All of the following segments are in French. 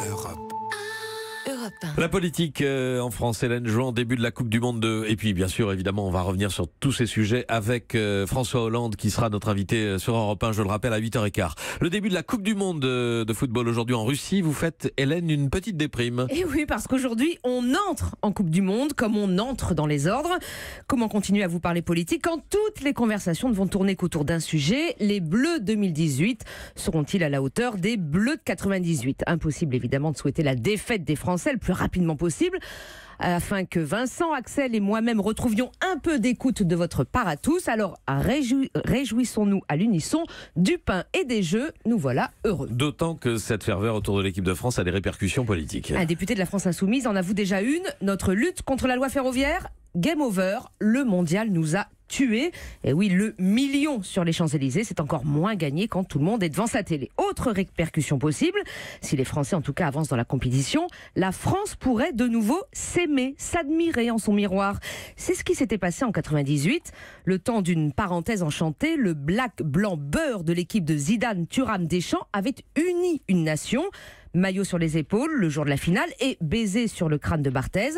Europe. La politique en France, Hélène Jouan, début de la Coupe du Monde. Et puis, bien sûr, évidemment, on va revenir sur tous ces sujets avec François Hollande, qui sera notre invité sur Europe 1, je le rappelle, à 8h15. Le début de la Coupe du Monde de football aujourd'hui en Russie. Vous faites, Hélène, une petite déprime. Et oui, parce qu'aujourd'hui, on entre en Coupe du Monde comme on entre dans les ordres. Comment continuer à vous parler politique quand toutes les conversations ne vont tourner qu'autour d'un sujet? Les Bleus 2018 seront-ils à la hauteur des Bleus de 98? Impossible, évidemment, de souhaiter la défaite des Français le plus rapidement possible, afin que Vincent, Axel et moi-même retrouvions un peu d'écoute de votre part à tous. Alors réjouissons-nous à l'unisson du pain et des jeux, nous voilà heureux. D'autant que cette ferveur autour de l'équipe de France a des répercussions politiques. Un député de la France Insoumise en avoue déjà une: notre lutte contre la loi ferroviaire, game over, le mondial nous a tués. Et oui, le million sur les Champs-Élysées, c'est encore moins gagné quand tout le monde est devant sa télé. Autre répercussion possible, si les Français en tout cas avancent dans la compétition, la France pourrait de nouveau s'aimer, s'admirer en son miroir. C'est ce qui s'était passé en 98. Le temps d'une parenthèse enchantée, le black blanc beurre de l'équipe de Zidane, Thuram, Deschamps avait uni une nation. Maillot sur les épaules le jour de la finale et baiser sur le crâne de Barthez.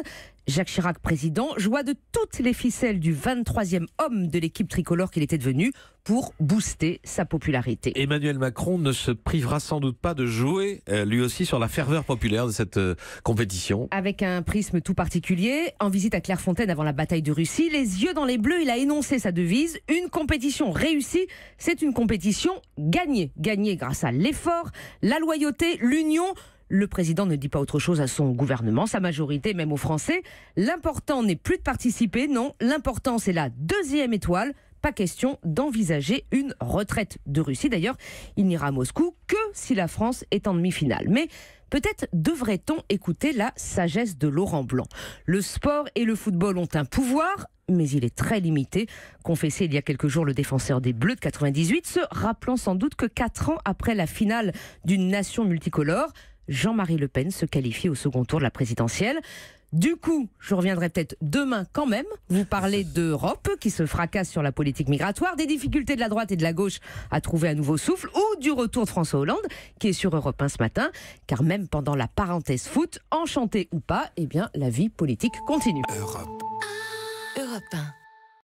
Jacques Chirac, président, joua de toutes les ficelles du 23e homme de l'équipe tricolore qu'il était devenu pour booster sa popularité. Emmanuel Macron ne se privera sans doute pas de jouer lui aussi sur la ferveur populaire de cette compétition. Avec un prisme tout particulier, en visite à Clairefontaine avant la bataille de Russie, les yeux dans les bleus, il a énoncé sa devise: une compétition réussie, c'est une compétition gagnée. Gagnée grâce à l'effort, la loyauté, l'union. Le président ne dit pas autre chose à son gouvernement, sa majorité, même aux Français. L'important n'est plus de participer, non. L'important, c'est la deuxième étoile. Pas question d'envisager une retraite de Russie. D'ailleurs, il n'ira à Moscou que si la France est en demi-finale. Mais peut-être devrait-on écouter la sagesse de Laurent Blanc. Le sport et le football ont un pouvoir, mais il est très limité. Confessé il y a quelques jours le défenseur des Bleus de 98, se rappelant sans doute que 4 ans après la finale d'une nation multicolore, Jean-Marie Le Pen se qualifie au second tour de la présidentielle. Du coup, je reviendrai peut-être demain quand même vous parler d'Europe qui se fracasse sur la politique migratoire, des difficultés de la droite et de la gauche à trouver un nouveau souffle, ou du retour de François Hollande qui est sur Europe 1 ce matin. Car même pendant la parenthèse foot, enchanté ou pas, eh bien la vie politique continue. Europe 1.